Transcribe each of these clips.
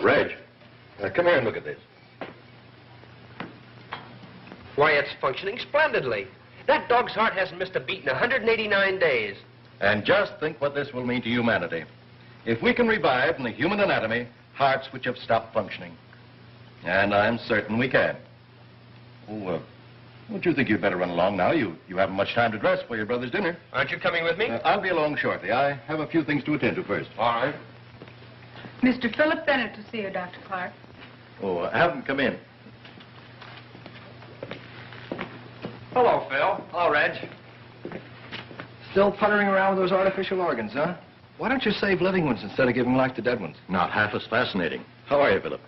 Reg, come here and look at this. Why, it's functioning splendidly. That dog's heart hasn't missed a beat in 189 days. And just think what this will mean to humanity. If we can revive in the human anatomy hearts which have stopped functioning. And I'm certain we can. Oh, don't you think you'd better run along now? You haven't much time to dress for your brother's dinner. Aren't you coming with me? I'll be along shortly. I have a few things to attend to first. All right. Mr. Philip Bennett to see you, Dr. Clark. Oh, have him come in. Hello, Phil. Hello, Reg. Still puttering around with those artificial organs, huh? Why don't you save living ones instead of giving life to dead ones? Not half as fascinating. How are you, Philip?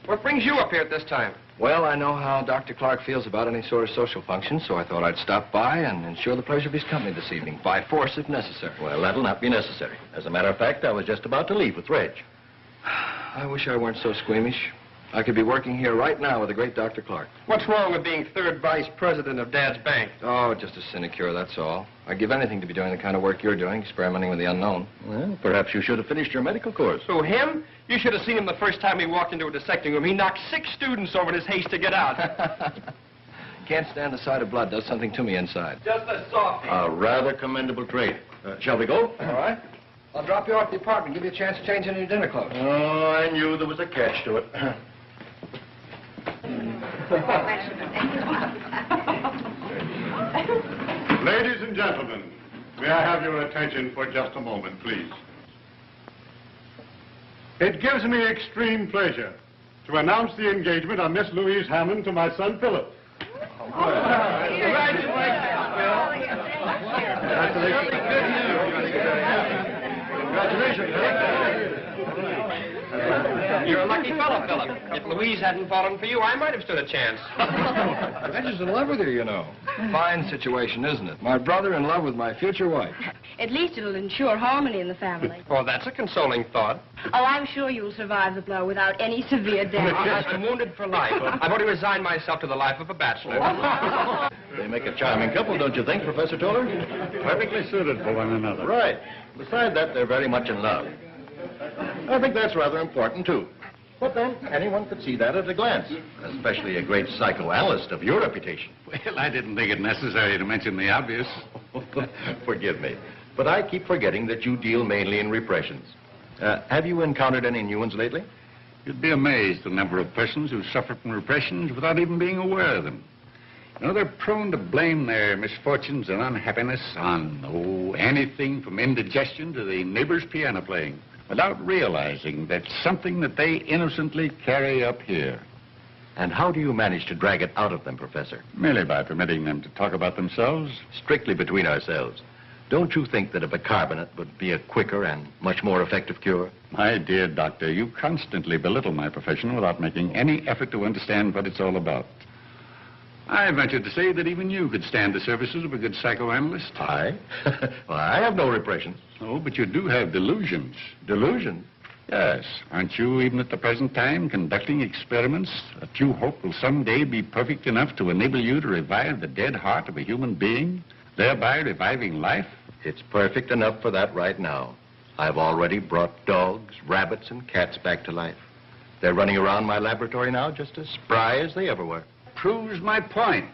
What brings you up here at this time? Well, I know how Dr. Clark feels about any sort of social function, so I thought I'd stop by and ensure the pleasure of his company this evening, by force if necessary. Well, that'll not be necessary. As a matter of fact, I was just about to leave with Reg. I wish I weren't so squeamish. I could be working here right now with the great Dr. Clark. What's wrong with being third vice president of Dad's bank? Oh, just a sinecure, that's all. I'd give anything to be doing the kind of work you're doing, experimenting with the unknown. Well, perhaps you should have finished your medical course. Who, him? You should have seen him the first time he walked into a dissecting room. He knocked 6 students over in his haste to get out. Can't stand the sight of blood. Does something to me inside. Just a softie. A rather commendable trait. Shall we go? All right. I'll drop you off at the apartment, give you a chance to change into your dinner clothes. Oh, I knew there was a catch to it. Ladies and gentlemen, may I have your attention for just a moment, please? It gives me extreme pleasure to announce the engagement of Miss Louise Hammond to my son, Philip. Congratulations, You're a lucky fellow, Philip. If Louise hadn't fallen for you, I might have stood a chance. Reggie's in love with her, you know. Fine situation, isn't it? My brother in love with my future wife. At least it'll ensure harmony in the family. Oh, that's a consoling thought. Oh, I'm sure you'll survive the blow without any severe damage. I'm wounded for life. I've already resigned myself to the life of a bachelor. They make a charming couple, don't you think, Professor Toller? Perfectly suited for one another. Right. Besides that, they're very much in love. I think that's rather important, too. But then, anyone could see that at a glance, especially a great psychoanalyst of your reputation. Well, I didn't think it necessary to mention the obvious. Forgive me, but I keep forgetting that you deal mainly in repressions. Have you encountered any new ones lately? You'd be amazed at the number of persons who suffer from repressions without even being aware of them. You know, they're prone to blame their misfortunes and unhappiness on, anything from indigestion to the neighbor's piano playing, without realizing that's something that they innocently carry up here. And how do you manage to drag it out of them, Professor? Merely by permitting them to talk about themselves. Strictly between ourselves. Don't you think that a bicarbonate would be a quicker and much more effective cure? My dear doctor, you constantly belittle my profession without making any effort to understand what it's all about. I venture to say that even you could stand the services of a good psychoanalyst. I? Well, I have no repressions. Oh, but you do have delusions. Delusions? Yes. Aren't you, even at the present time, conducting experiments that you hope will someday be perfect enough to enable you to revive the dead heart of a human being, thereby reviving life? It's perfect enough for that right now. I've already brought dogs, rabbits, and cats back to life. They're running around my laboratory now just as spry as they ever were. Proves my point.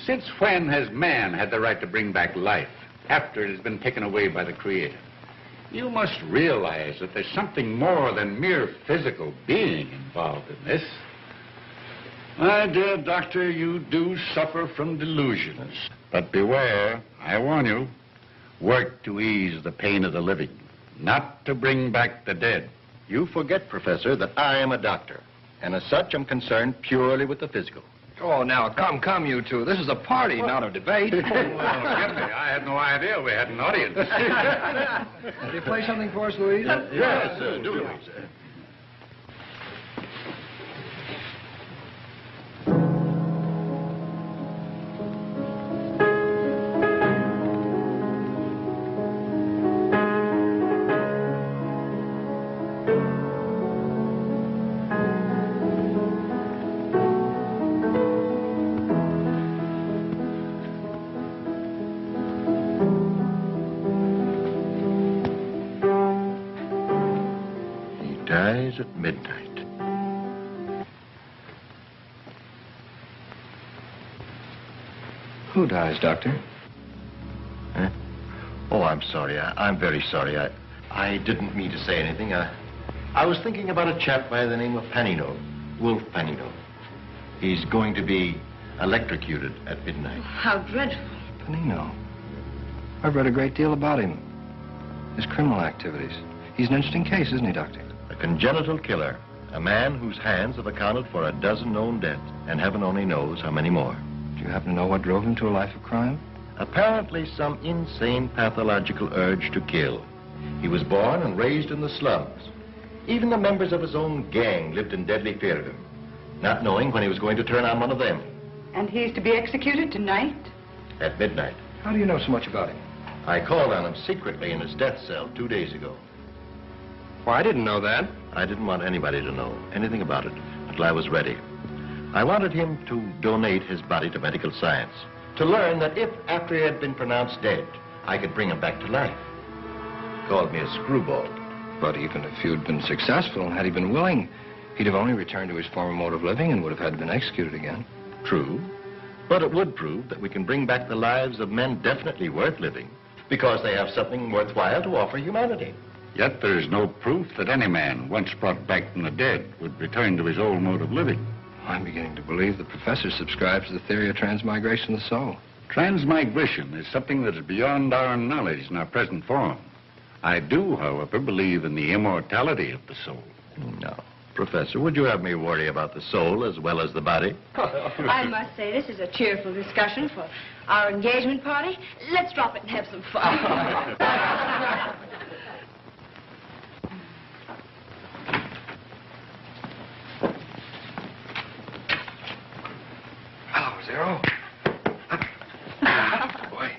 Since when has man had the right to bring back life after it has been taken away by the Creator? You must realize that there's something more than mere physical being involved in this. My dear doctor, you do suffer from delusions. But beware, I warn you, work to ease the pain of the living, not to bring back the dead. You forget, Professor, that I am a doctor, and as such I'm concerned purely with the physical. Oh, now, come, you two. This is a party, not a debate. Well, forgive me. I had no idea we had an audience. Will you play something for us, Louise? Yes, do, Louise. At midnight. Who dies, Doctor? Huh? Oh, I'm sorry. I'm very sorry. I didn't mean to say anything. I was thinking about a chap by the name of Panino, Wolf Panino. He's going to be electrocuted at midnight. How dreadful. Panino. I've read a great deal about him. His criminal activities. He's an interesting case, isn't he, Doctor? A congenital killer. A man whose hands have accounted for a dozen known deaths, and heaven only knows how many more. Do you happen to know what drove him to a life of crime? Apparently some insane pathological urge to kill. He was born and raised in the slums. Even the members of his own gang lived in deadly fear of him, not knowing when he was going to turn on one of them. And he's to be executed tonight? At midnight. How do you know so much about him? I called on him secretly in his death cell 2 days ago. Well, I didn't know that. I didn't want anybody to know anything about it until I was ready. I wanted him to donate his body to medical science, to learn that if, after he had been pronounced dead, I could bring him back to life. He called me a screwball. But even if you'd been successful and had he been willing, he'd have only returned to his former mode of living and would have had to been executed again. True, but it would prove that we can bring back the lives of men definitely worth living, because they have something worthwhile to offer humanity. Yet there is no proof that any man, once brought back from the dead, would return to his old mode of living. I'm beginning to believe the professor subscribes to the theory of transmigration of the soul. Transmigration is something that is beyond our knowledge in our present form. I do, however, believe in the immortality of the soul. No. Professor, would you have me worry about the soul as well as the body? I must say, this is a cheerful discussion for our engagement party. Let's drop it and have some fun. Hello, Zero. Boy,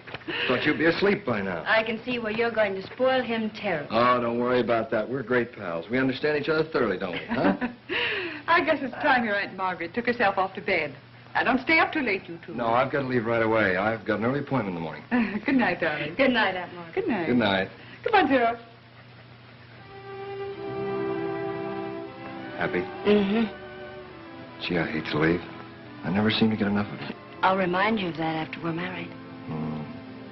thought you'd be asleep by now. I can see where you're going to spoil him terribly. Oh, don't worry about that. We're great pals. We understand each other thoroughly, don't we, huh? I guess it's time your Aunt Margaret took herself off to bed. Now, don't stay up too late, you two. No, I've got to leave right away. I've got an early appointment in the morning. Good night, darling. Good night, Aunt Margaret. Good night. Good night. Come on, Zero. Happy? Mm-hmm. Gee, I hate to leave. I never seem to get enough of it. I'll remind you of that after we're married.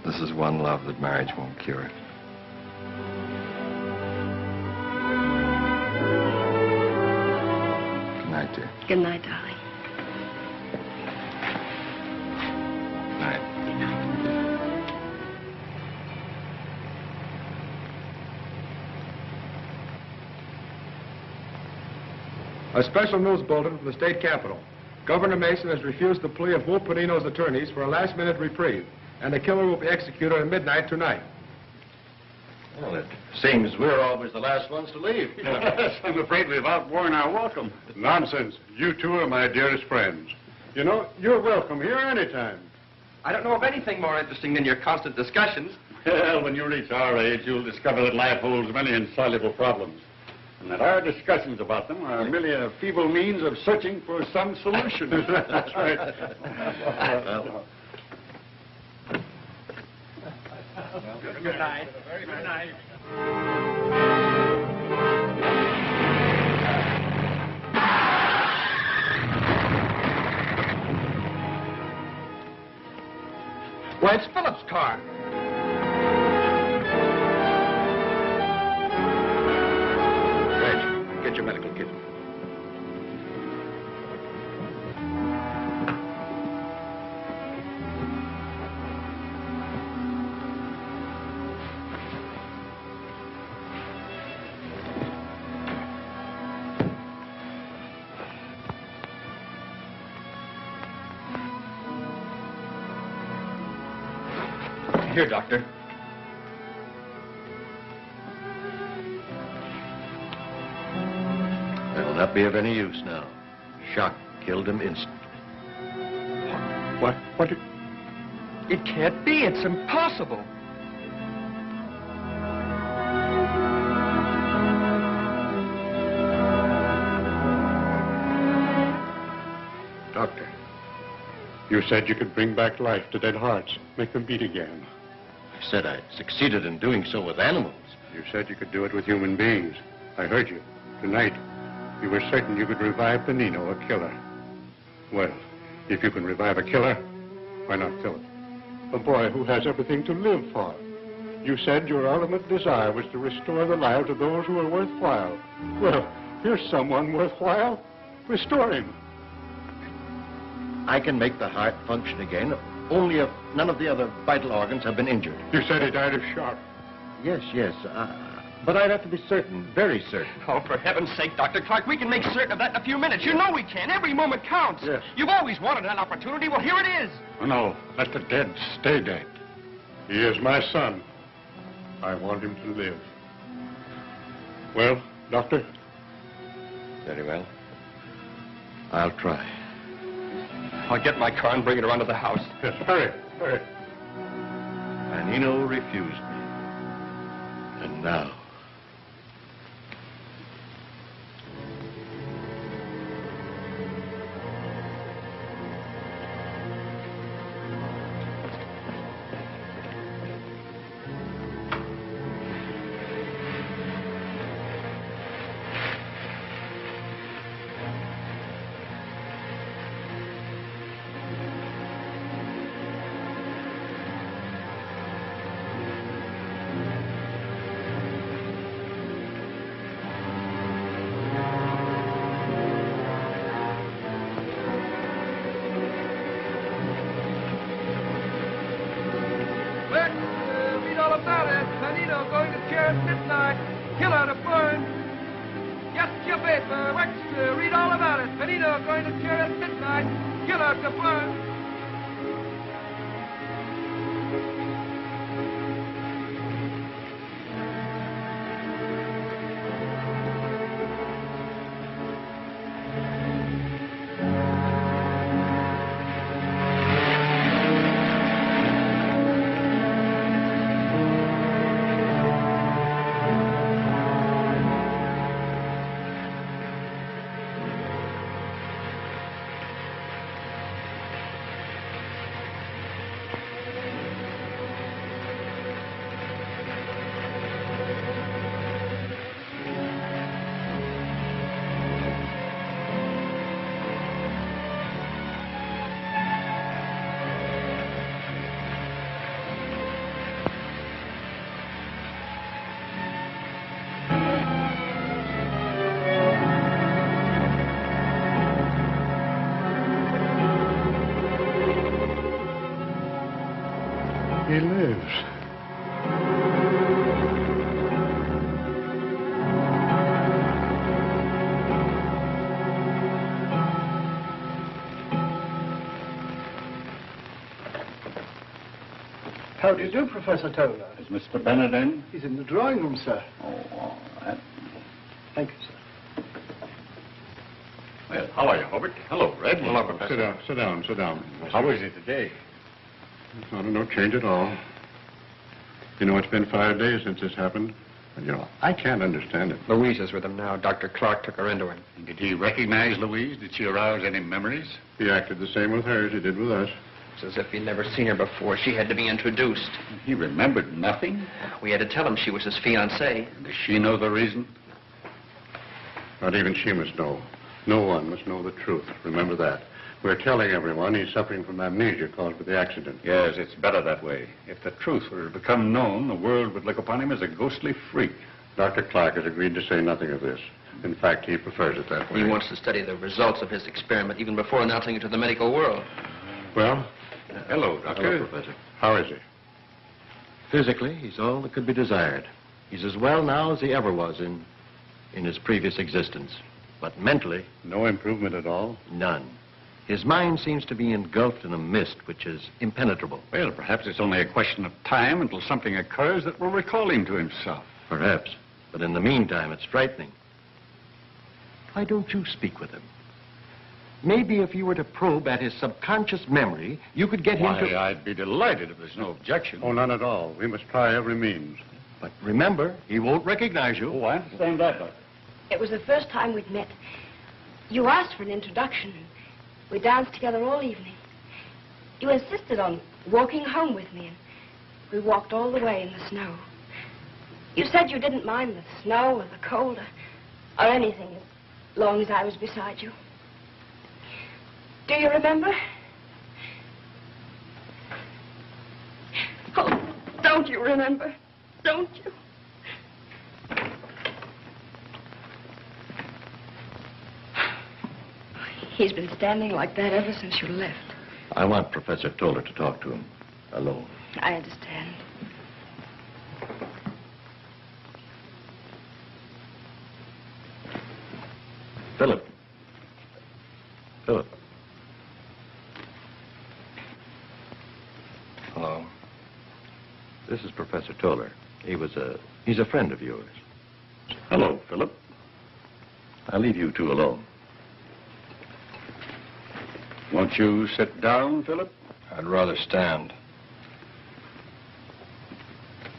This is one love that marriage won't cure. Good night, dear. Good night, darling. Night. A special news bulletin from the state capitol. Governor Mason has refused the plea of Wolf Panino's attorneys for a last-minute reprieve, and the killer will be executed at midnight tonight. Well, it seems we're always the last ones to leave. I'm afraid we've outworn our welcome. Nonsense. You two are my dearest friends. You know, you're welcome here anytime. I don't know of anything more interesting than your constant discussions. Well, when you reach our age, you'll discover that life holds many insoluble problems, and that our discussions about them are merely a feeble means of searching for some solution. That's right. Good night. Good night. Why, it's Philip's car. Reg, get your medical kit. Here, Doctor. That'll not be of any use now. Shock killed him instantly. What? It can't be. It's impossible. Doctor, you said you could bring back life to dead hearts, make them beat again. I said I succeeded in doing so with animals. You said you could do it with human beings. I heard you. Tonight, you were certain you could revive Panino, a killer. Well, if you can revive a killer, why not kill it? A boy who has everything to live for. You said your ultimate desire was to restore the lives of those who are worthwhile. Well, here's someone worthwhile. Restore him. I can make the heart function again, only if none of the other vital organs have been injured. You said he died of shock. Yes, yes. But I'd have to be certain, very certain. Oh, for heaven's sake, Dr. Clark, we can make certain of that in a few minutes. You know we can. Every moment counts. Yes. You've always wanted that opportunity. Well, here it is. Oh, no, let the dead stay dead. He is my son. I want him to live. Well, Doctor? Very well. I'll try. I'll get my car and bring it around to the house. Yes, hurry, hurry. Panino refused me. And now... Read all about it. Panino going to chair at midnight. Killer to burn. Get your paper. Extra. Read all about it. Panino going to chair at midnight. Killer to burn. He lives. How do you do, Professor Toller? Is Mr. Bennett in? He's in the drawing room, sir. Oh, all right. Thank you, sir. Well, how are you, Hobart? Hello, Red. Hello, Professor. Sit down. How is he today? It's not no change at all. You know, it's been 5 days since this happened. And, you know, I can't understand it. Louise is with him now. Dr. Clark took her into him. Did he recognize Louise? Did she arouse any memories? He acted the same with her as he did with us. It's as if he'd never seen her before. She had to be introduced. He remembered nothing? We had to tell him she was his fiancée. Does she know the reason? Not even she must know. No one must know the truth. Remember that. We're telling everyone he's suffering from amnesia caused by the accident. Yes, it's better that way. If the truth were to become known, the world would look upon him as a ghostly freak. Dr. Clark has agreed to say nothing of this. In fact, he prefers it that way. He wants to study the results of his experiment even before announcing it to the medical world. Well? Hello, Doctor. Hello, Professor. How is he? Physically, he's all that could be desired. He's as well now as he ever was in his previous existence. But mentally, No improvement at all? none. His mind seems to be engulfed in a mist which is impenetrable. Well, perhaps it's only a question of time until something occurs that will recall him to himself. Perhaps. But in the meantime, it's frightening. Why don't you speak with him? Maybe if you were to probe at his subconscious memory, you could get him Why, to... I'd be delighted if there's no objection. Oh, none at all. We must try every means. But remember, he won't recognize you. Oh, I understand that, Doctor. It was the first time we'd met. You asked for an introduction. We danced together all evening. You insisted on walking home with me, and we walked all the way in the snow. You said you didn't mind the snow or the cold or anything as long as I was beside you. Do you remember? Don't you remember? Don't you? He's been standing like that ever since you left. I want Professor Toller to talk to him alone. I understand. Philip. Philip. Hello. This is Professor Toller. He's a friend of yours. Hello, Philip. I'll leave you two alone. Won't you sit down, Philip? I'd rather stand.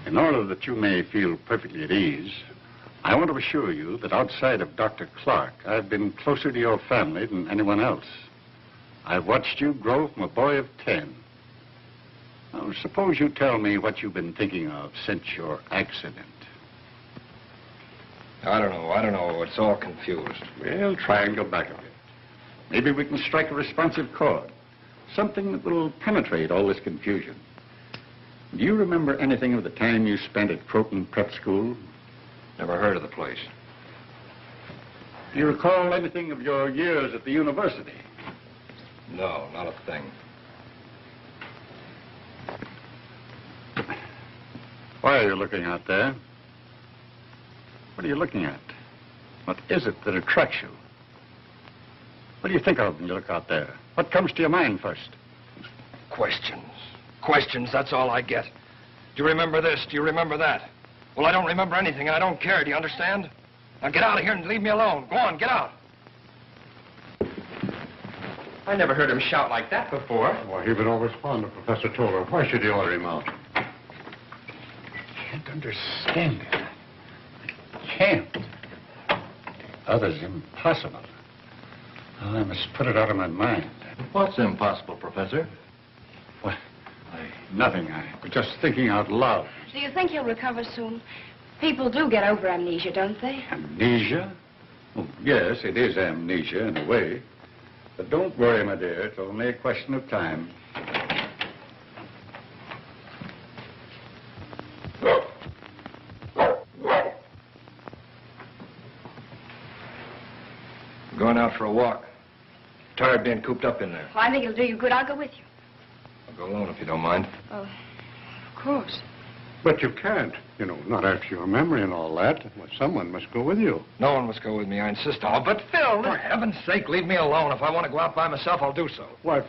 In order that you may feel perfectly at ease, I want to assure you that outside of Dr. Clark, I've been closer to your family than anyone else. I've watched you grow from a boy of 10. Now, suppose you tell me what you've been thinking of since your accident. I don't know. It's all confused. Well, try and go back a bit. Maybe we can strike a responsive chord. Something that will penetrate all this confusion. Do you remember anything of the time you spent at Croton Prep School? Never heard of the place. Do you recall anything of your years at the university? No, not a thing. Why are you looking out there? What are you looking at? What is it that attracts you? What do you think of when you look out there? What comes to your mind first? Questions, that's all I get. Do you remember this? Do you remember that? Well, I don't remember anything, and I don't care. Do you understand? Now get out of here and leave me alone. Go on, get out. I never heard him shout like that before. Why, he would always fond of Professor Toller. Why should you order him out? I can't understand it. I can't. The other's impossible. Oh, I must put it out of my mind. What's impossible, Professor? What? Nothing. I was just thinking out loud. Do you think he'll recover soon? People do get over amnesia, don't they? Amnesia? Oh, yes, it is amnesia in a way. But don't worry, my dear. It's only a question of time. I'm going out for a walk. Tired being cooped up in there. Well, I think it'll do you good. I'll go with you. I'll go alone if you don't mind. Oh, of course. But you can't. You know, not after your memory and all that. Well, someone must go with you. No one must go with me. I insist on it. But Phil, for heaven's sake, leave me alone. If I want to go out by myself, I'll do so. What?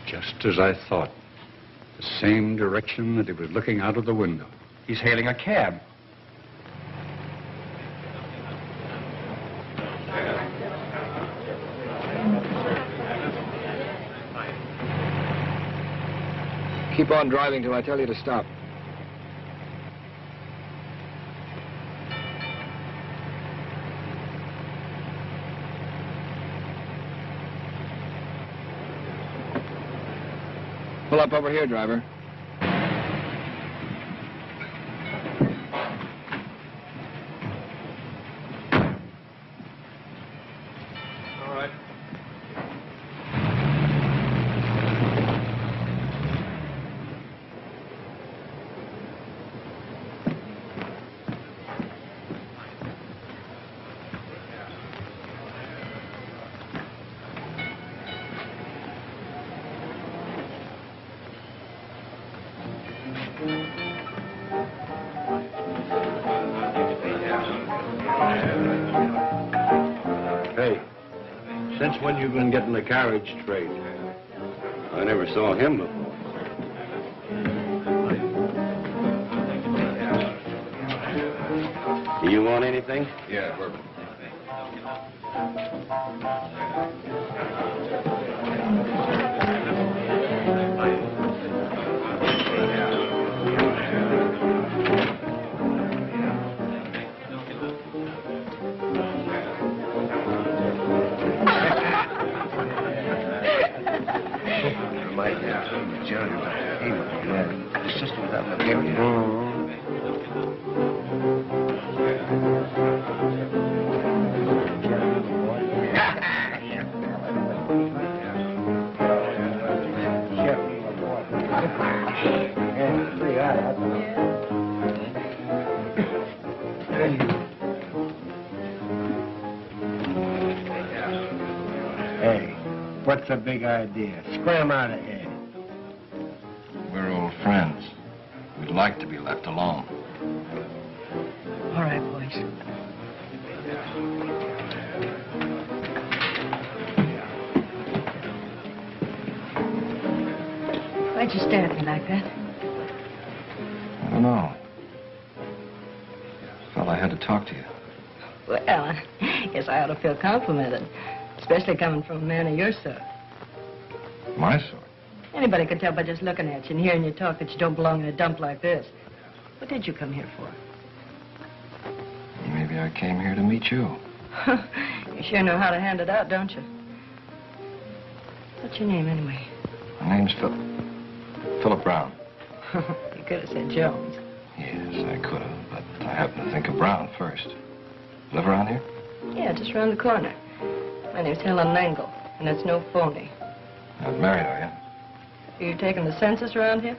Just as I thought. The same direction that he was looking out of the window. He's hailing a cab. Keep on driving till I tell you to stop. Pull up over here, driver. All right. Hey, since when you been getting the carriage straight? I never saw him before. Do you want anything? Yeah, bourbon. Jerry, he was glad. His sister was out in the area. That's a big idea. Scram out of here. We're old friends. We'd like to be left alone. All right, boys. Why'd you stare at me like that? I don't know. Felt I had to talk to you. Well, I guess I ought to feel complimented, especially coming from a man of your sort. My sort? Anybody could tell by just looking at you and hearing you talk that you don't belong in a dump like this. What did you come here for? Maybe I came here to meet you. You sure know how to hand it out, don't you? What's your name, anyway? My name's Philip Brown. You could have said Jones. Yes, I could have, but I happened to think of Brown first. Live around here? Yeah, just around the corner. My name's Helen Langle, and it's no phony. Not married, are you? Are you taking the census around here?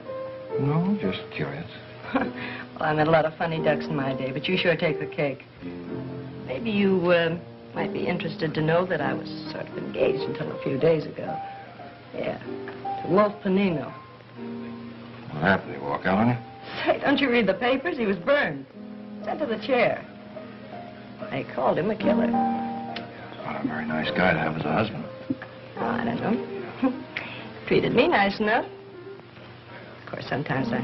No, just curious. Well, I met a lot of funny ducks in my day, but you sure take the cake. Maybe you might be interested to know that I was sort of engaged until a few days ago. Yeah, to Wolf Panino. What happened? Did he walk out on you? Say, don't you read the papers? He was burned. Sent to the chair. They called him a killer. What a very nice guy to have as a husband. Oh, I don't know. Treated me nice enough. Of course, sometimes I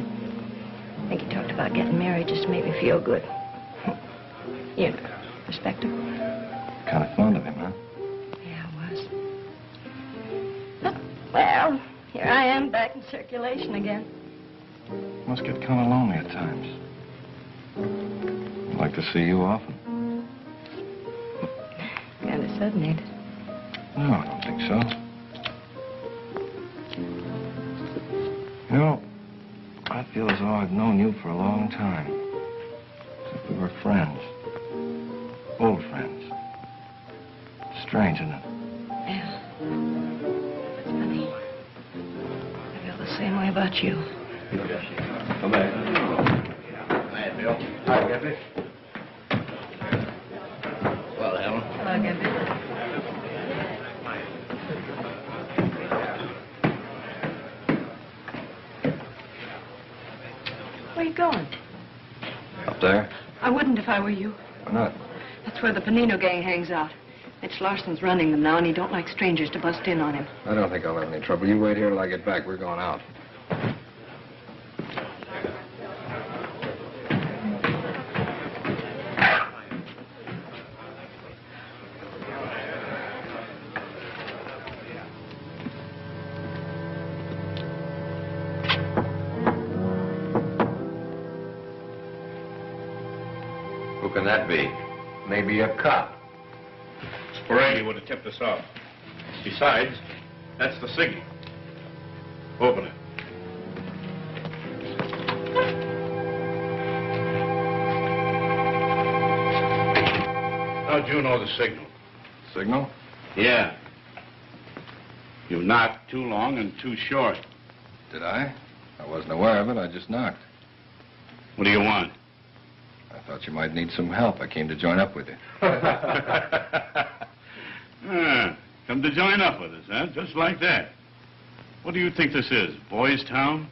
think he talked about getting married just to make me feel good. You know, respectable. Kind of fond of him, huh? Yeah, I was. But, well, here I am back in circulation again. Must get kind of lonely at times. I'd like to see you often. Kind of sudden, ain't it? No, I don't think so. You know, I feel as though I've known you for a long time. As if we were friends. Old friends. Strange, isn't it? Yeah. That's funny. I feel the same way about you. Come back. Hi, Bill. Hi, Gippy. Well, Helen. Hello, Gippy. Where are you going? Up there? I wouldn't if I were you. Why not? That's where the Panino gang hangs out. Mitch Larson's running them now, and he don't like strangers to bust in on him. I don't think I'll have any trouble. You wait here till I get back. We're going out. Who can that be? Maybe a cop. Sporady would have tipped us off. Besides, that's the signal. Open it. How'd you know the signal? Signal? Yeah. You knocked too long and too short. Did I? I wasn't aware of it. I just knocked. What do you want? I thought you might need some help. I came to join up with you. Come to join up with us, huh? Just like that. What do you think this is, Boys Town?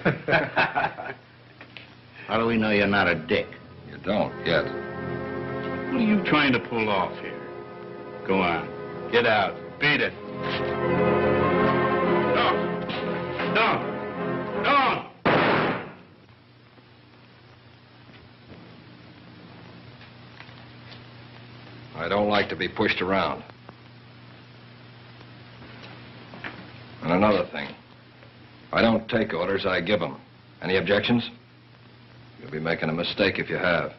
How do we know you're not a dick? You don't yet. What are you trying to pull off here? Go on. Get out. Beat it. Don't. Don't. Don't. I don't like to be pushed around. And another thing. I don't take orders, I give them. Any objections? You'll be making a mistake if you have.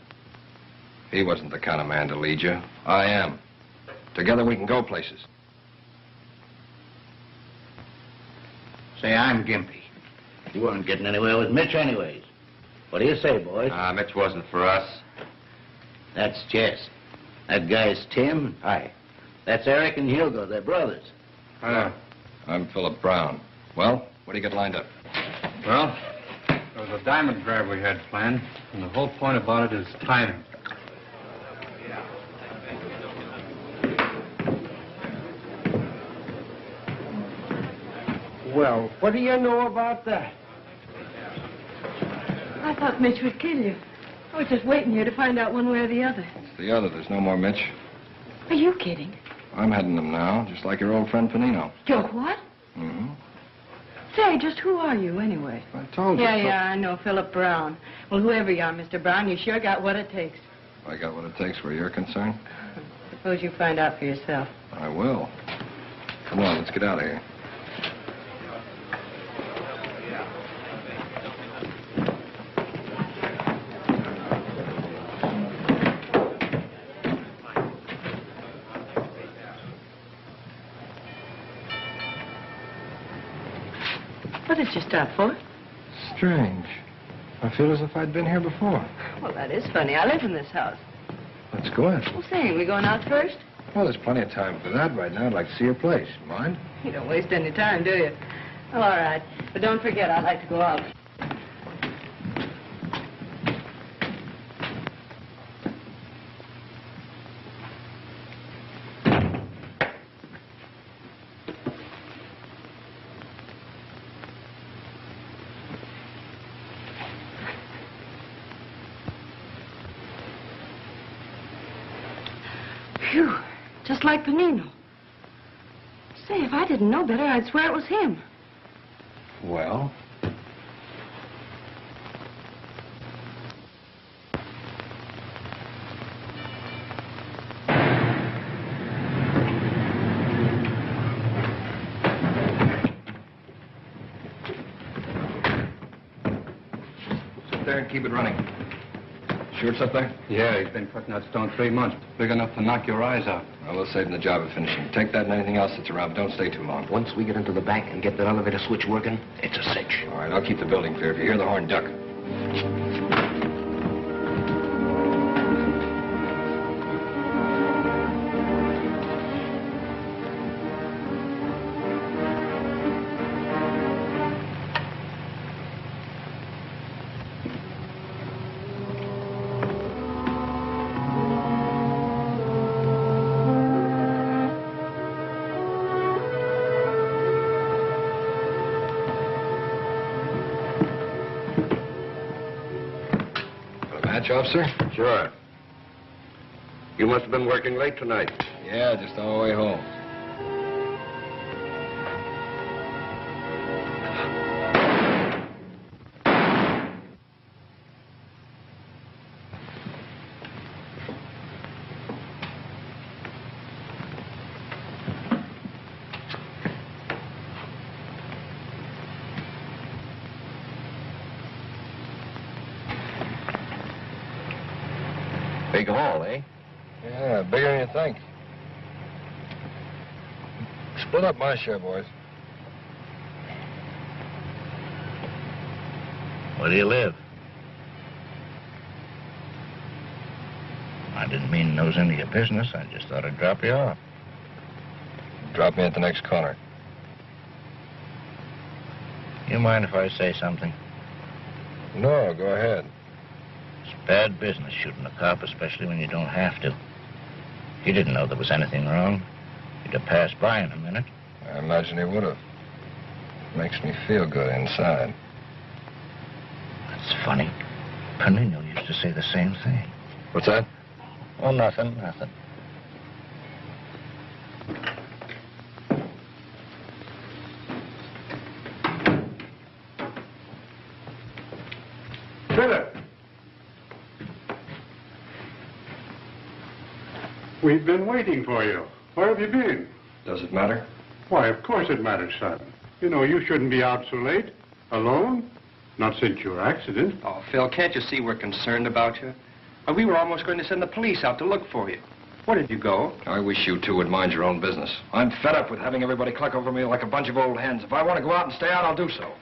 He wasn't the kind of man to lead you. I am. Together we can go places. Say, I'm Gimpy. You weren't getting anywhere with Mitch anyways. What do you say, boys? Mitch wasn't for us. That's Jess. That guy's Tim. Hi. That's Eric and Hugo. They're brothers. I'm Philip Brown. Well, what do you got lined up? Well, there was a diamond grab we had planned, and the whole point about it is timing. Well, what do you know about that? I thought Mitch would kill you. I was just waiting here to find out one way or the other. It's the other. There's no more Mitch. Are you kidding? I'm heading them now, just like your old friend Panino. You're what? Mm-hmm. Say, just who are you, anyway? I told you. Yeah, I know, Philip Brown. Well, whoever you are, Mr. Brown, you sure got what it takes. I got what it takes where you're concerned. Suppose you find out for yourself. I will. Come on, let's get out of here. What did you stop for? Strange. I feel as if I'd been here before. Well, that is funny. I live in this house. Let's go in. Well, say, we going out first? Well, there's plenty of time for that right now. I'd like to see your place. Mind? You don't waste any time, do you? Well, all right. But don't forget, I'd like to go out. Phew, just like Panino. Say, if I didn't know better, I'd swear it was him. Well? Sit there and keep it running. Sure it's up there? Yeah, he's been cutting that stone 3 months. Big enough to knock your eyes out. Well, we'll save him the job of finishing. Take that and anything else that's around. Don't stay too long. Once we get into the back and get that elevator switch working, it's a cinch. All right, I'll keep the building clear. If you hear the horn, duck. Officer? Sure. You must have been working late tonight. Yeah, just on our way home. Big haul, eh? Yeah, bigger than you think. Split up my share, boys. Where do you live? I didn't mean to nose into your business. I just thought I'd drop you off. Drop me at the next corner. You mind if I say something? No, go ahead. It's bad business shooting a cop, especially when you don't have to. He didn't know there was anything wrong. He'd have passed by in a minute. I imagine he would have. Makes me feel good inside. That's funny. Panino used to say the same thing. What's that? Oh, nothing. Philip! We've been waiting for you. Where have you been? Does it matter? Why, of course it matters, son. You know, you shouldn't be out so late. Alone? Not since your accident. Oh, Phil, can't you see we're concerned about you? We were almost going to send the police out to look for you. Where did you go? I wish you two would mind your own business. I'm fed up with having everybody cluck over me like a bunch of old hens. If I want to go out and stay out, I'll do so.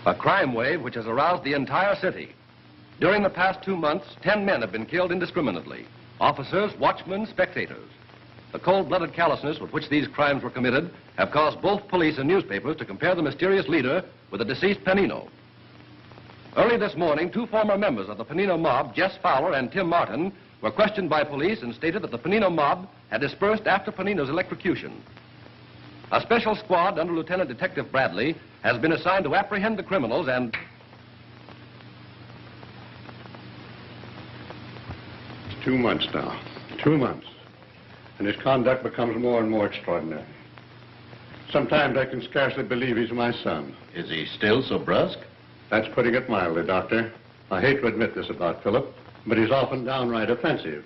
A crime wave which has aroused the entire city. During the past 2 months, 10 men have been killed indiscriminately. Officers, watchmen, spectators. The cold-blooded callousness with which these crimes were committed have caused both police and newspapers to compare the mysterious leader with the deceased Panino. Early this morning, 2 former members of the Panino mob, Jess Fowler and Tim Martin, were questioned by police and stated that the Panino mob had dispersed after Panino's electrocution. A special squad under Lieutenant Detective Bradley has been assigned to apprehend the criminals and... It's 2 months now. 2 months. And his conduct becomes more and more extraordinary. Sometimes I can scarcely believe he's my son. Is he still so brusque? That's putting it mildly, Doctor. I hate to admit this about Philip, but he's often downright offensive.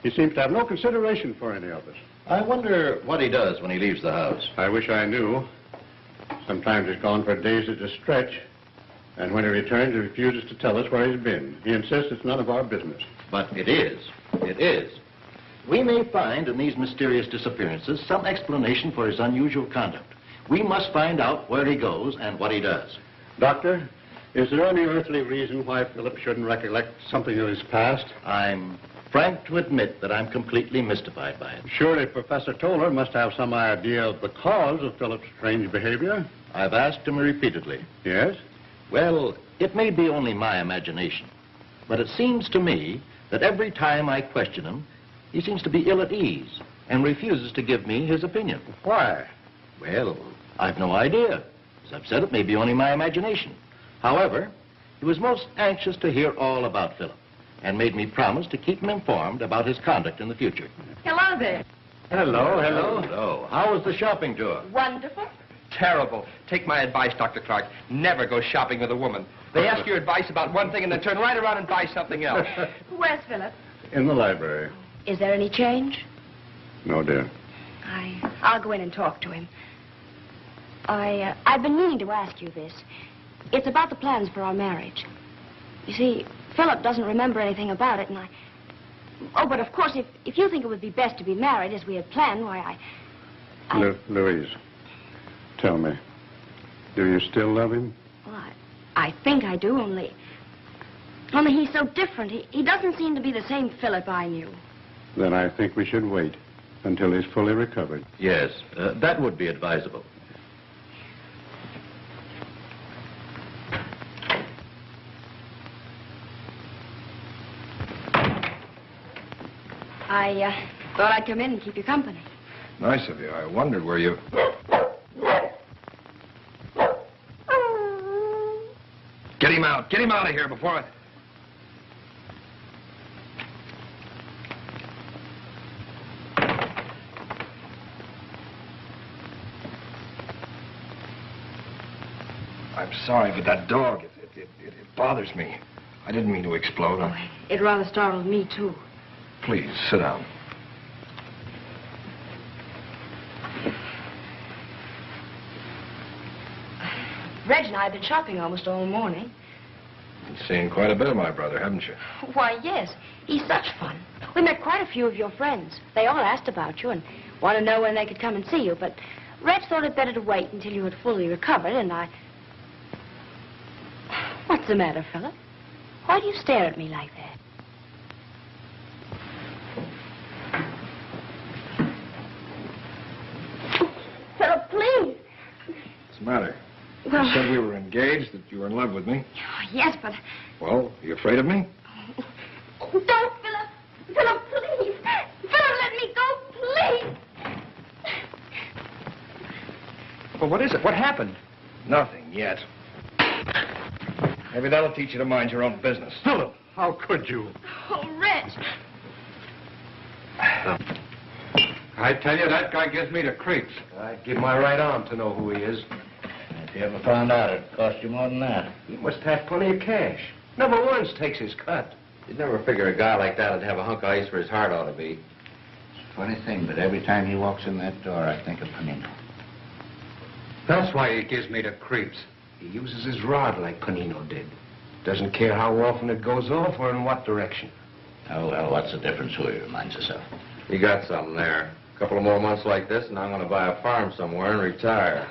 He seems to have no consideration for any of us. I wonder what he does when he leaves the house. I wish I knew. Sometimes he's gone for days at a stretch, and when he returns, he refuses to tell us where he's been. He insists it's none of our business. But it is. It is. We may find in these mysterious disappearances some explanation for his unusual conduct. We must find out where he goes and what he does. Doctor, is there any earthly reason why Philip shouldn't recollect something of his past? I'm frank to admit that I'm completely mystified by it. Surely Professor Toller must have some idea of the cause of Philip's strange behavior. I've asked him repeatedly. Yes? Well, it may be only my imagination, but it seems to me that every time I question him, he seems to be ill at ease and refuses to give me his opinion. Why? Well, I've no idea. As I've said, it may be only my imagination. However, he was most anxious to hear all about Philip and made me promise to keep him informed about his conduct in the future. Hello there. Hello, hello. Hello. How was the shopping tour? Wonderful. Terrible. Take my advice, Dr. Clark. Never go shopping with a woman. They ask your advice about one thing and then turn right around and buy something else. Where's Philip? In the library. Is there any change? No, dear. I'll go in and talk to him. I've been meaning to ask you this. It's about the plans for our marriage. You see, Philip doesn't remember anything about it, and Oh, but of course, if you think it would be best to be married as we had planned, why, Louise, tell me, do you still love him? Well, I think I do, only he's so different. He doesn't seem to be the same Philip I knew. Then I think we should wait until he's fully recovered. Yes, that would be advisable. I thought I'd come in and keep you company. Nice of you. I wondered where you... Get him out. Get him out of here before I... I'm sorry, but that dog, it bothers me. I didn't mean to explode. It rather startled me, too. Please, sit down. Reg and I have been shopping almost all morning. You've seen quite a bit of my brother, haven't you? Why, yes. He's such fun. We met quite a few of your friends. They all asked about you and wanted to know when they could come and see you, but Reg thought it better to wait until you had fully recovered, and I... What's the matter, Philip? Why do you stare at me like that? Philip, please. What's the matter? Well... You said we were engaged, that you were in love with me. Yes, but... Well, are you afraid of me? Don't, Philip. Philip, please. Philip, let me go, please. Well, what is it? What happened? Nothing yet. Maybe that'll teach you to mind your own business. Philip, how could you? Oh, Reg. I tell you, that guy gives me the creeps. I'd give my right arm to know who he is. If you ever found out, it'd cost you more than that. He must have plenty of cash. Never once takes his cut. You'd never figure a guy like that would have a hunk of ice where his heart ought to be. It's a funny thing, but every time he walks in that door, I think of Panino. That's why he gives me the creeps. He uses his rod like Panino did. Doesn't care how often it goes off or in what direction. Oh, well, what's the difference who he reminds us of? You got something there. A couple of more months like this, and I'm going to buy a farm somewhere and retire.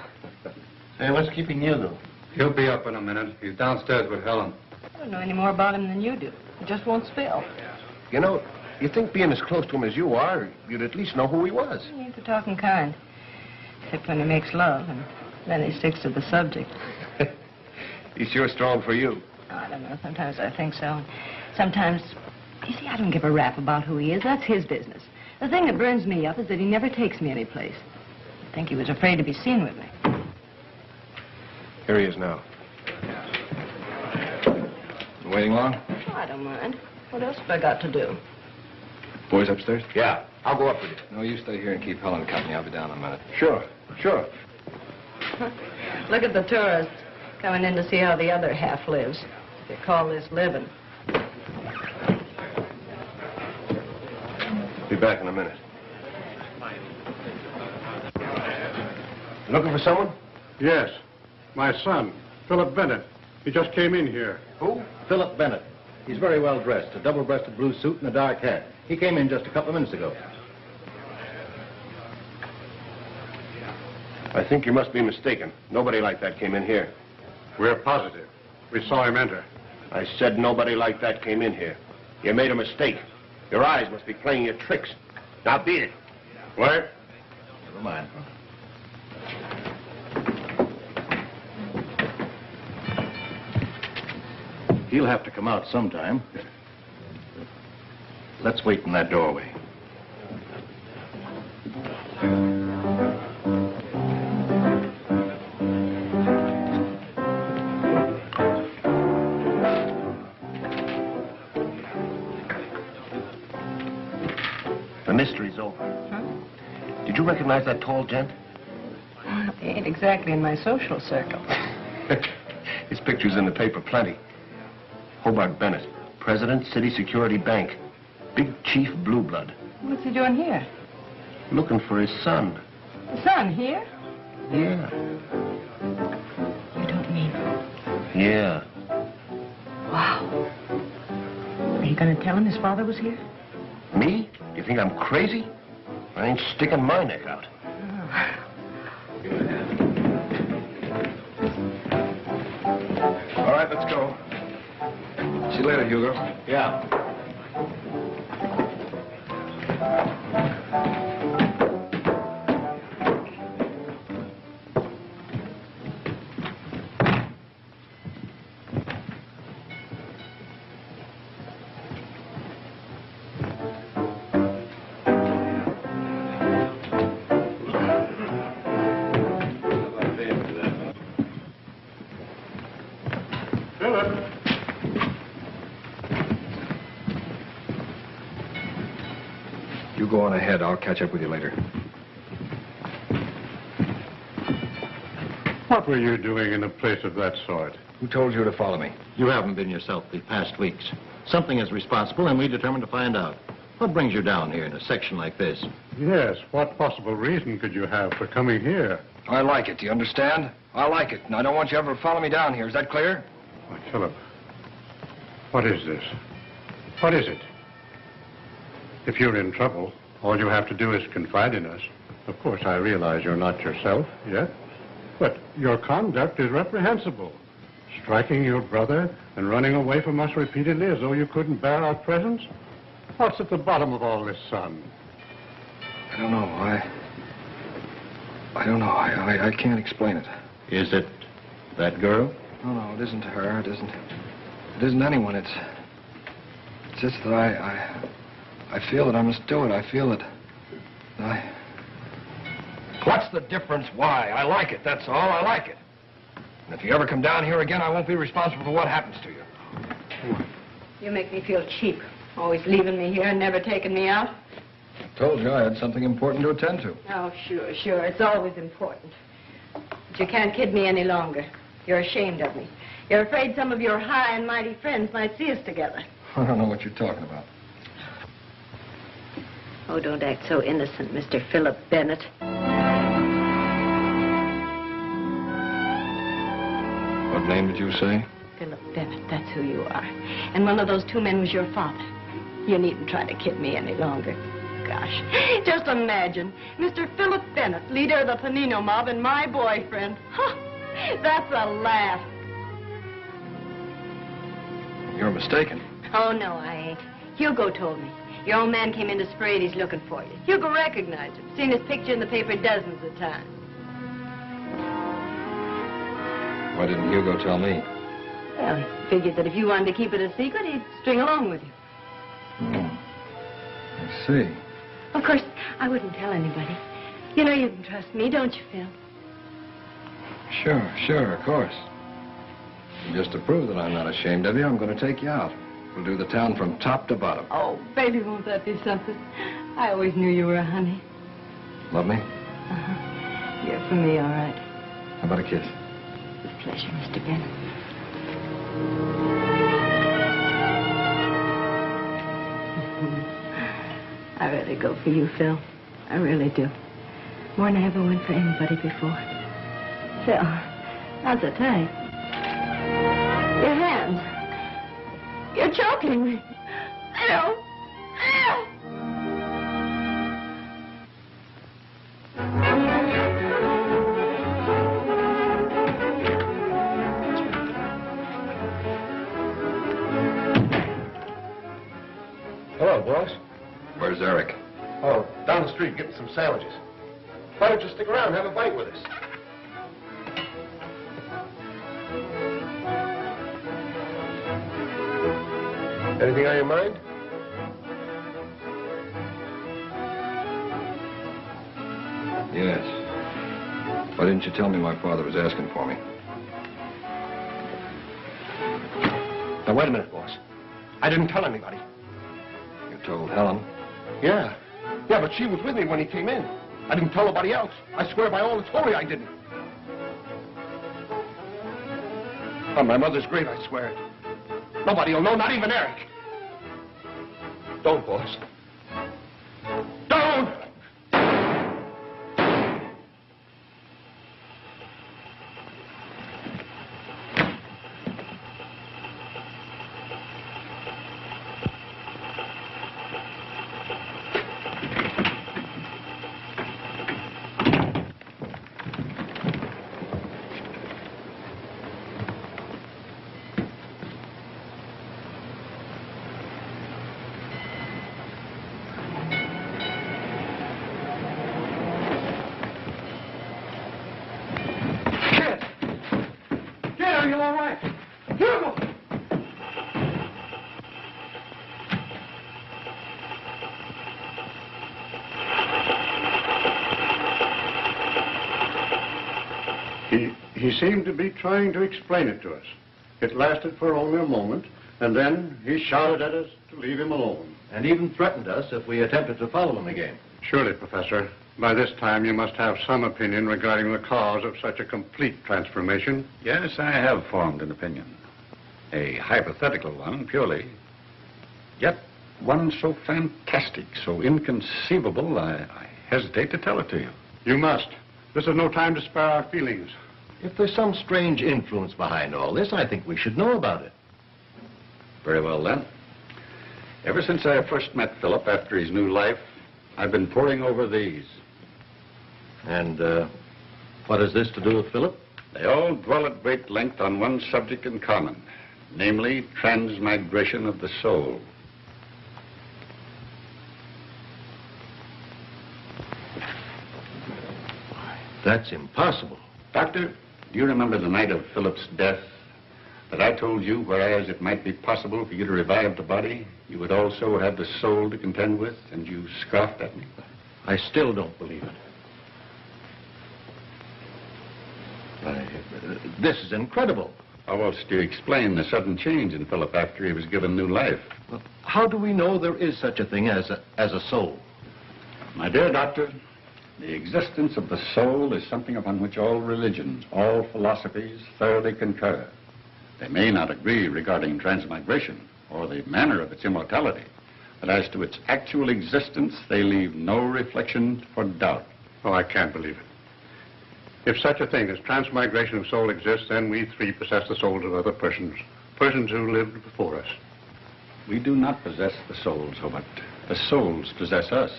Say, what's keeping you, though? He'll be up in a minute. He's downstairs with Helen. I don't know any more about him than you do. He just won't spill. You know, you think being as close to him as you are, you'd at least know who he was. He ain't the talking kind. Except when he makes love, and then he sticks to the subject. He's sure strong for you. I don't know. Sometimes I think so. Sometimes You see, I don't give a rap about who he is. That's his business. The thing that burns me up is that he never takes me anyplace. I think he was afraid to be seen with me. Here he is now. You waiting long? Oh, I don't mind. What else have I got to do? Boys upstairs? Yeah, I'll go up with you. No, you stay here and keep Helen company. I'll be down in a minute. Sure. Look at the tourists coming in to see how the other half lives. They call this living. Be back in a minute. Looking for someone? Yes. My son, Philip Bennett. He just came in here. Who? Philip Bennett. He's very well dressed, a double-breasted blue suit and a dark hat. He came in just a couple of minutes ago. I think you must be mistaken. Nobody like that came in here. We're positive. We saw him enter. I said nobody like that came in here. You made a mistake. Your eyes must be playing you tricks. Now beat it. What? Never mind. He'll have to come out sometime. Let's wait in that doorway. The mystery's over. Huh? Did you recognize that tall gent? He ain't exactly in my social circle. His picture's in the paper, plenty. Hobart Bennett, President, City Security Bank. Big Chief Blue Blood. What's he doing here? Looking for his son. The son here? Yeah. You don't mean... Yeah. Wow. Are you going to tell him his father was here? Me? You think I'm crazy? I ain't sticking my neck out. All right, let's go. See you later, Hugo. Yeah. You go on ahead. I'll catch up with you later. What were you doing in a place of that sort? Who told you to follow me? You haven't been yourself the past weeks. Something is responsible, and we determined to find out. What brings you down here in a section like this? Yes. What possible reason could you have for coming here? I like it. Do you understand? I like it, and I don't want you ever to follow me down here. Is that clear? Why, Philip, what is this? What is it? If you're in trouble, all you have to do is confide in us. Of course, I realize you're not yourself yet, but your conduct is reprehensible. Striking your brother and running away from us repeatedly as though you couldn't bear our presence? What's at the bottom of all this, son? I don't know. I don't know. I can't explain it. Is it that girl? No, it isn't her. It isn't anyone. It's just that I feel that I must do it. I feel it. What's the difference? Why? I like it, that's all. I like it. And if you ever come down here again, I won't be responsible for what happens to you. You make me feel cheap. Always leaving me here and never taking me out. I told you I had something important to attend to. Oh, sure. It's always important. But you can't kid me any longer. You're ashamed of me. You're afraid some of your high and mighty friends might see us together. I don't know what you're talking about. Oh, don't act so innocent, Mr. Philip Bennett. What name did you say? Philip Bennett, that's who you are. And one of those two men was your father. You needn't try to kid me any longer. Gosh, just imagine, Mr. Philip Bennett, leader of the Panino mob, and my boyfriend. Huh, that's a laugh. You're mistaken. Oh, no, I ain't. Hugo told me. Your old man came in to spray and he's looking for you. Hugo recognized him. Seen his picture in the paper dozens of times. Why didn't Hugo tell me? Well, he figured that if you wanted to keep it a secret, he'd string along with you. see. Of course, I wouldn't tell anybody. You know you can trust me, don't you, Phil? Sure, of course. And just to prove that I'm not ashamed of you, I'm going to take you out. We'll do the town from top to bottom. Oh, baby, won't that be something? I always knew you were a honey. Love me? Uh-huh. You're for me, all right. How about a kiss? With pleasure, Mr. Bennett. I really go for you, Phil. I really do. More than I ever went for anybody before. Phil, how's it taste? Your hands. You're choking me. Phil. Phil. Hello, boss. Where's Eric? Oh, down the street getting some sandwiches. Why don't you stick around and have a bite with us? Anything on your mind? Yes. Why didn't you tell me my father was asking for me? Now, wait a minute, boss. I didn't tell anybody. You told Helen. Yeah, but she was with me when he came in. I didn't tell nobody else. I swear by all that's holy I didn't. On my mother's grave, I swear it. Nobody will know, not even Eric. Don't, boss. Don't! Are you all right? Hugo! He seemed to be trying to explain it to us. It lasted for only a moment, and then he shouted at us to leave him alone. And even threatened us if we attempted to follow him again. Surely, Professor, by this time you must have some opinion regarding the cause of such a complete transformation. Yes, I have formed an opinion. A hypothetical one, purely. Yet one so fantastic, so inconceivable, I hesitate to tell it to you. You must. This is no time to spare our feelings. If there's some strange influence behind all this, I think we should know about it. Very well, then. Ever since I first met Philip after his new life, I've been poring over these. And what has this to do with Philip? They all dwell at great length on one subject in common, namely transmigration of the soul. That's impossible. Doctor, do you remember the night of Philip's death that I told you, whereas it might be possible for you to revive the body, you would also have the soul to contend with, and you scoffed at me? I still don't believe it. This is incredible. How else do you explain the sudden change in Philip after he was given new life? Well, how do we know there is such a thing as a soul? My dear doctor, the existence of the soul is something upon which all religions, all philosophies thoroughly concur. They may not agree regarding transmigration or the manner of its immortality, but as to its actual existence, they leave no reflection for doubt. Oh, I can't believe it. If such a thing as transmigration of soul exists, then we three possess the souls of other persons, persons who lived before us. We do not possess the souls, but the souls possess us.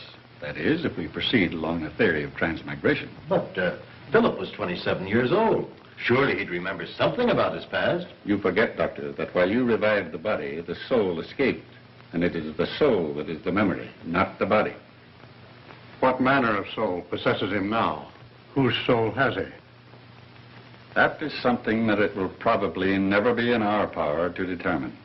That is, if we proceed along the theory of transmigration. But Philip was 27 years old. Surely he'd remember something about his past. You forget, Doctor, that while you revived the body, the soul escaped. And it is the soul that is the memory, not the body. What manner of soul possesses him now? Whose soul has he? That is something that it will probably never be in our power to determine.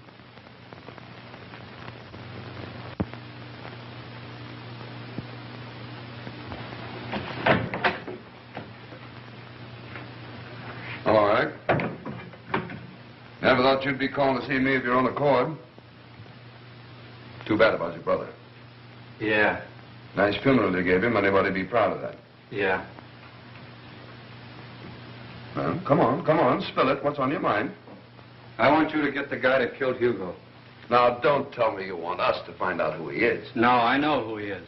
Hello, Eric. Never thought you'd be calling to see me of your own accord. Too bad about your brother. Yeah. Nice funeral you gave him. Anybody be proud of that? Yeah. Well, come on, spill it. What's on your mind? I want you to get the guy that killed Hugo. Now, don't tell me you want us to find out who he is. No, I know who he is.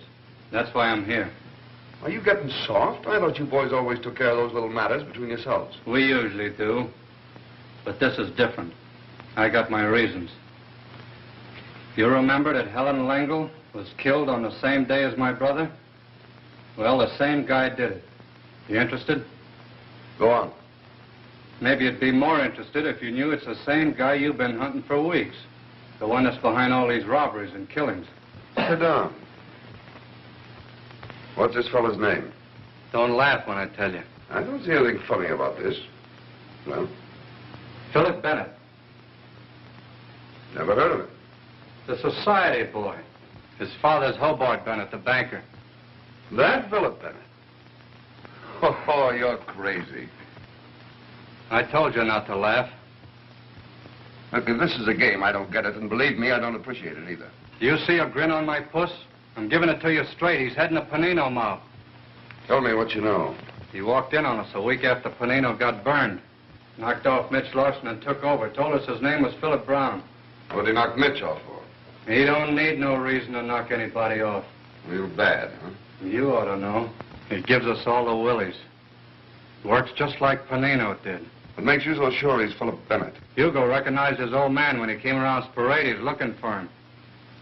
That's why I'm here. Are you getting soft? I thought you boys always took care of those little matters between yourselves. We usually do. But this is different. I got my reasons. You remember that Helen Langle was killed on the same day as my brother? Well, the same guy did it. You interested? Go on. Maybe you'd be more interested if you knew it's the same guy you've been hunting for weeks. The one that's behind all these robberies and killings. Sit down. What's this fellow's name? Don't laugh when I tell you. I don't see anything funny about this. Well? Philip Bennett. Never heard of him. The society boy. His father's Hobart Bennett, the banker. That Philip Bennett? Oh, you're crazy. I told you not to laugh. Look, if this is a game, I don't get it, and believe me, I don't appreciate it either. Do you see a grin on my puss? I'm giving it to you straight. He's heading a Panino mob. Tell me what you know. He walked in on us a week after Panino got burned. Knocked off Mitch Larson and took over. Told us his name was Philip Brown. What did he knock Mitch off for? He don't need no reason to knock anybody off. Real bad, huh? You ought to know. He gives us all the willies. Works just like Panino did. What makes you so sure he's Philip Bennett? Hugo recognized his old man when he came around Sporadies looking for him.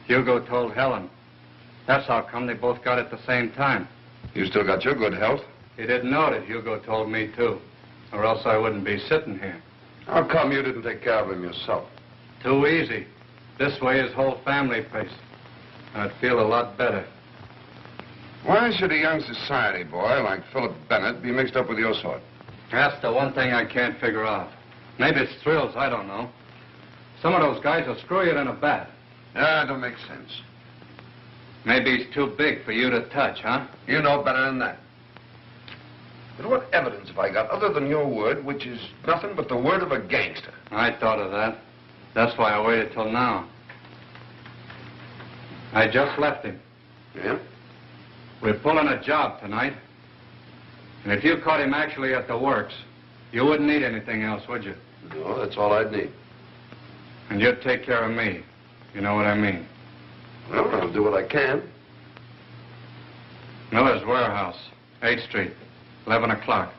Hugo told Helen. That's how come they both got it at the same time. You still got your good health? He didn't know that Hugo told me, too. Or else I wouldn't be sitting here. How come you didn't take care of him yourself? Too easy. This way his whole family pays. I'd feel a lot better. Why should a young society boy like Philip Bennett be mixed up with your sort? That's the one thing I can't figure out. Maybe it's thrills, I don't know. Some of those guys will screw you in a bat. Yeah, it don't make sense. Maybe he's too big for you to touch, huh? You know better than that. But what evidence have I got other than your word, which is nothing but the word of a gangster? I thought of that. That's why I waited till now. I just left him. Yeah? We're pulling a job tonight. And if you caught him actually at the works, you wouldn't need anything else, would you? No, that's all I'd need. And you'd take care of me. You know what I mean? Well, I'll do what I can. Miller's Warehouse, 8th Street, 11 o'clock.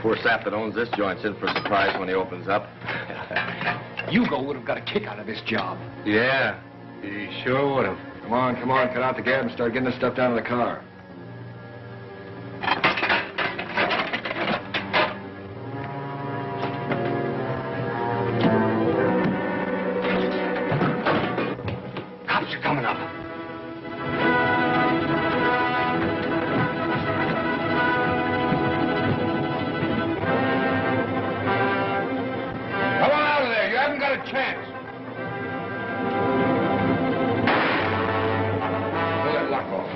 Poor sap that owns this joint's in for a surprise when he opens up. Hugo would have got a kick out of this job. Yeah, he sure would have. Come on, cut out the gab and start getting this stuff down to the car. Cops are coming up. Come on out of there. You haven't got a chance. Pull that lock off.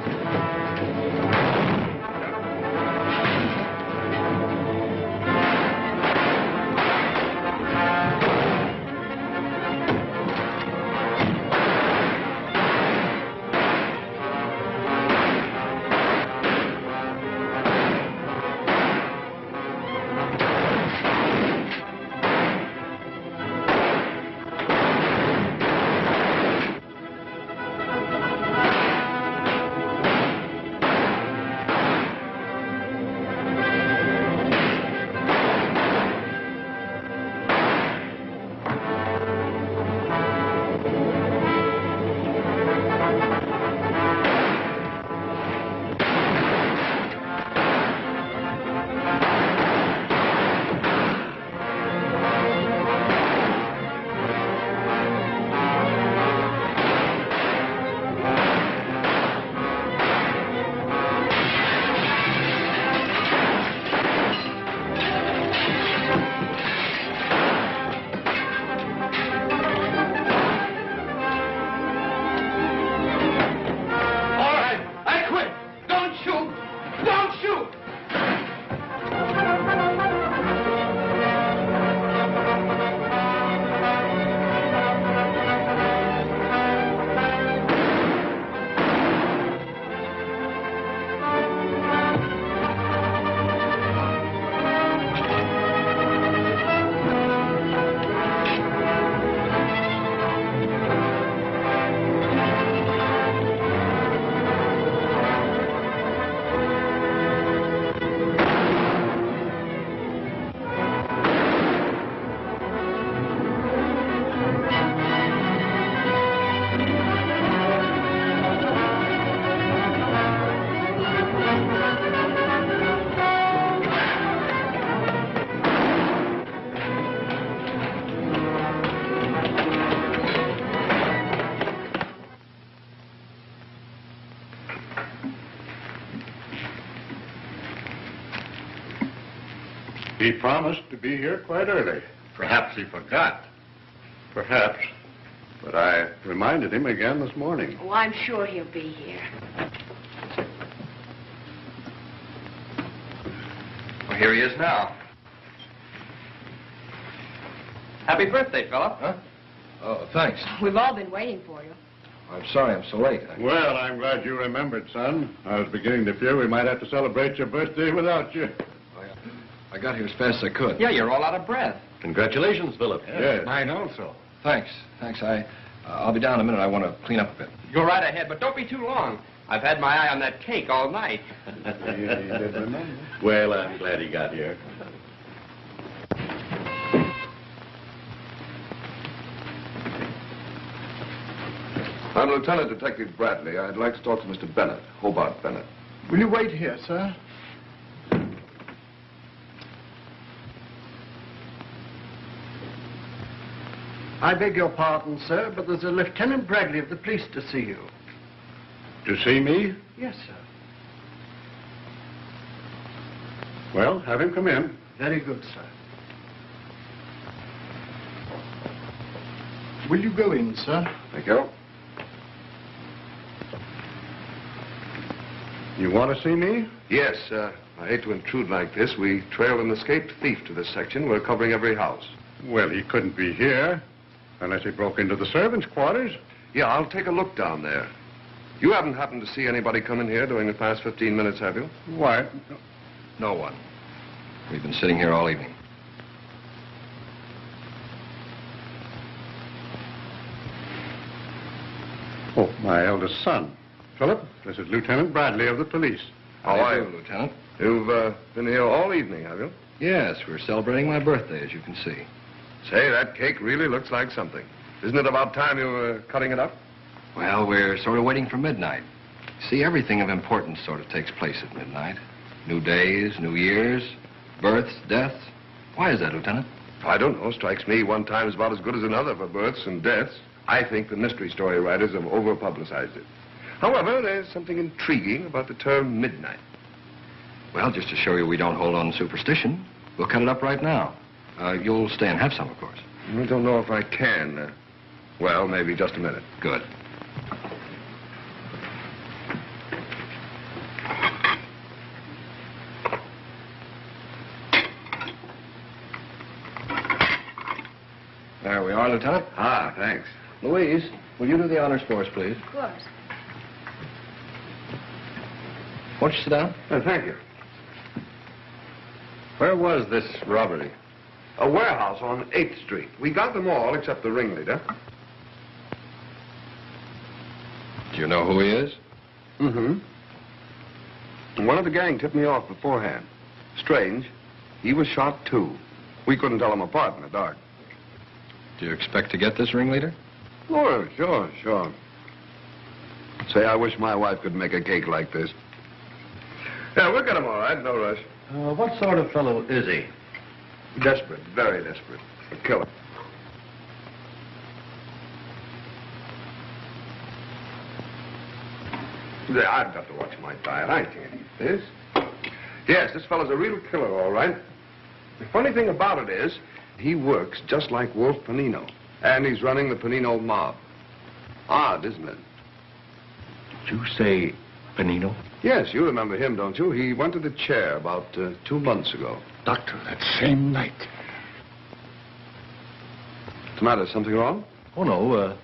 He promised to be here quite early. Perhaps he forgot. Perhaps. But I reminded him again this morning. Oh, I'm sure he'll be here. Well, here he is now. Happy birthday, Philip. Huh? Oh, thanks. We've all been waiting for you. I'm sorry I'm so late. Well, I'm glad you remembered, son. I was beginning to fear we might have to celebrate your birthday without you. I got here as fast as I could. Yeah, you're all out of breath. Congratulations, Philip. Yes. Mine also. Thanks. I'll be down in a minute. I want to clean up a bit. Go right ahead, but don't be too long. I've had my eye on that cake all night. Well, I'm glad he got here. I'm Lieutenant Detective Bradley. I'd like to talk to Mr. Bennett, Hobart Bennett. Will you wait here, sir? I beg your pardon, sir, but there's a Lieutenant Bradley of the police to see you. To see me? Yes, sir. Well, have him come in. Very good, sir. Will you go in, sir? Thank you. You want to see me? Yes, I hate to intrude like this. We trailed an escaped thief to this section. We're covering every house. Well, he couldn't be here unless he broke into the servants' quarters. Yeah, I'll take a look down there. You haven't happened to see anybody come in here during the past 15 minutes, have you? Why? No one. We've been sitting here all evening. Oh, my eldest son. Philip, this is Lieutenant Bradley of the police. How are you, Lieutenant? You've been here all evening, have you? Yes, we're celebrating my birthday, as you can see. Say, that cake really looks like something. Isn't it about time you were cutting it up? Well, we're sort of waiting for midnight. See, everything of importance sort of takes place at midnight. New days, new years, births, deaths. Why is that, Lieutenant? I don't know. Strikes me one time is about as good as another for births and deaths. I think the mystery story writers have over-publicized it. However, there's something intriguing about the term midnight. Well, just to show you we don't hold on to superstition, we'll cut it up right now. You'll stay and have some, of course. I don't know if I can. Well, maybe just a minute. Good. There we are, Lieutenant. Ah, thanks. Louise, will you do the honors for us, please? Of course. Won't you sit down? Thank you. Where was this robbery? A warehouse on 8th Street. We got them all except the ringleader. Do you know who he is? Mm-hmm. One of the gang tipped me off beforehand. Strange. He was shot, too. We couldn't tell them apart in the dark. Do you expect to get this ringleader? Oh, sure. Say, I wish my wife could make a cake like this. Yeah, we'll get him all right. No rush. What sort of fellow is he? Desperate. Very desperate. A killer. I've got to watch my diet. I can't eat this. Yes, this fellow's a real killer, all right. The funny thing about it is, he works just like Wolf Panino. And he's running the Panino mob. Odd, isn't it? Did you say Panino? Yes, you remember him, don't you? He went to the chair about 2 months ago. Doctor, that same night. What's the matter? Something wrong? Oh, no,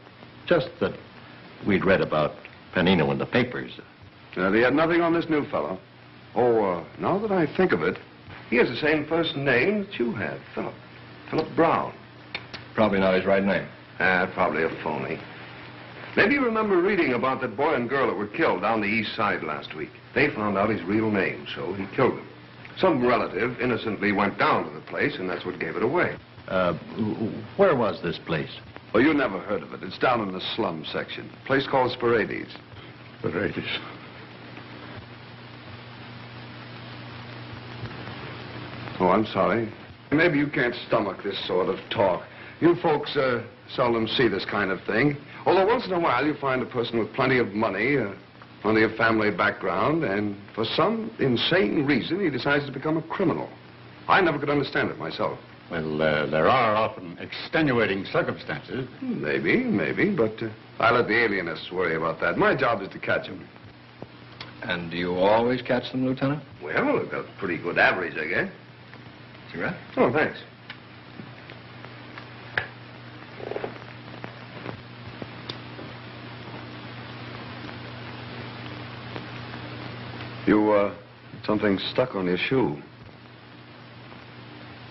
just that we'd read about Panino in the papers. They had nothing on this new fellow. Oh, now that I think of it, he has the same first name that you have, Philip. Philip Brown. Probably not his right name. Probably a phony. Maybe you remember reading about that boy and girl that were killed down the east side last week. They found out his real name, so he killed them. Some relative innocently went down to the place, and that's what gave it away. Where was this place? Oh, you never heard of it. It's down in the slum section. A place called Sporades. Sporades. Oh, I'm sorry. Maybe you can't stomach this sort of talk. You folks seldom see this kind of thing. Although once in a while you find a person with plenty of money, plenty of family background, and for some insane reason he decides to become a criminal. I never could understand it myself. Well, there are often extenuating circumstances. Maybe, but I let the alienists worry about that. My job is to catch them. And do you always catch them, Lieutenant? Well, I've got a pretty good average, I guess. Cigarette? Oh, thanks. You, something stuck on your shoe.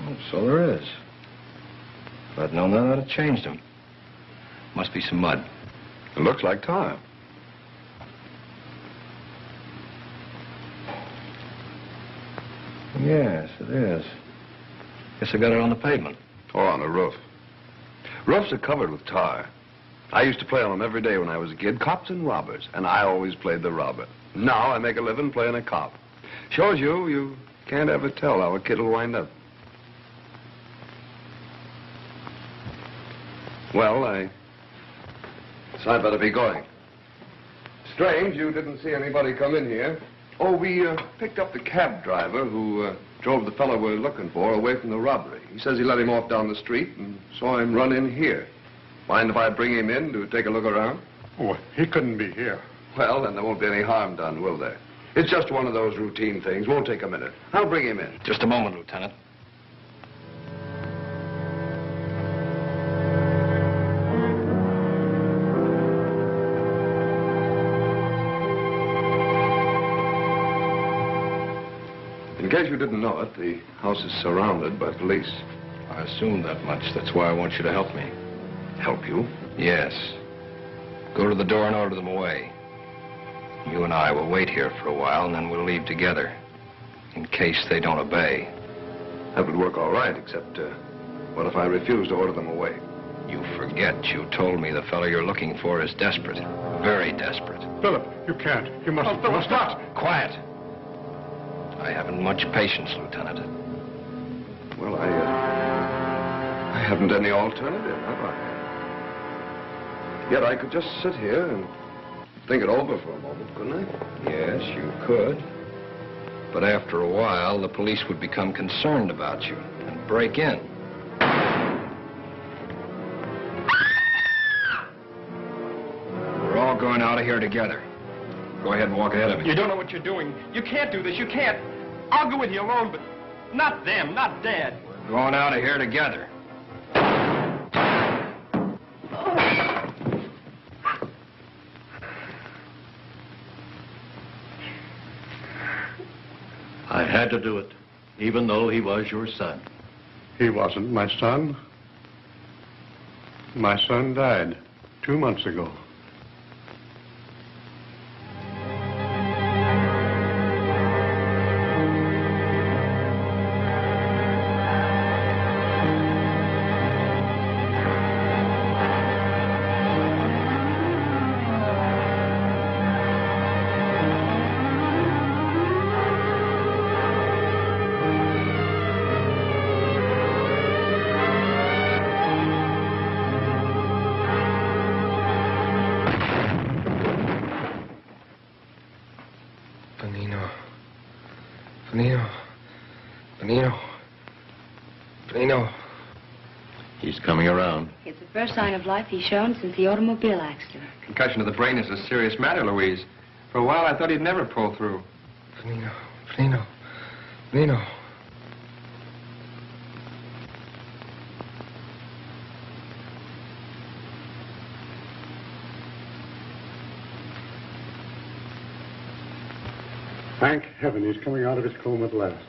Oh, so there is. If I'd known that, I'd have changed them. Must be some mud. It looks like tar. Yes, it is. Guess I got it on the pavement. Or on the roof. Roofs are covered with tar. I used to play on them every day when I was a kid, cops and robbers, and I always played the robber. Now I make a living playing a cop. Shows you can't ever tell how a kid will wind up. Well, I better be going. Strange you didn't see anybody come in here. Oh, we picked up the cab driver who drove the fellow we're looking for away from the robbery. He says he let him off down the street and saw him run in here. Mind if I bring him in to take a look around? Oh, he couldn't be here. Well, then there won't be any harm done, will there? It's just one of those routine things. Won't take a minute. I'll bring him in. Just a moment, Lieutenant. In case you didn't know it, the house is surrounded by police. I assumed that much. That's why I want you to help me. Help you? Yes. Go to the door and order them away. You and I will wait here for a while, and then we'll leave together, in case they don't obey. That would work all right, except, what if I refuse to order them away? You forget you told me the fellow you're looking for is desperate. Very desperate. Philip, you can't. You must not. Quiet. I haven't much patience, Lieutenant. Well, I haven't any alternative, have I? Yet I could just sit here and think it over for a moment, couldn't I? Yes, you could. But after a while, the police would become concerned about you and break in. We're all going out of here together. Go ahead and walk ahead of me. You don't know what you're doing. You can't do this. You can't. I'll go with you alone, but not them, not Dad. We're going out of here together. I had to do it, even though he was your son. He wasn't my son. My son died 2 months ago. Benino. He's coming around. It's the first sign of life he's shown since the automobile accident. Concussion of the brain is a serious matter, Louise. For a while, I thought he'd never pull through. Benino. Thank heaven he's coming out of his coma at last.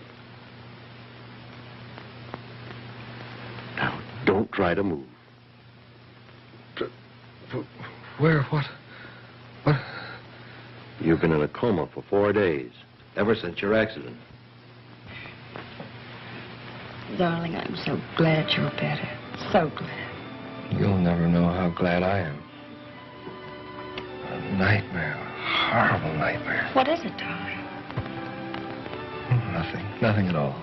Now, don't try to move. Where? What? You've been in a coma for 4 days, ever since your accident. Darling, I'm so glad you're better. So glad. You'll never know how glad I am. A nightmare, a horrible nightmare. What is it, darling? Nothing at all.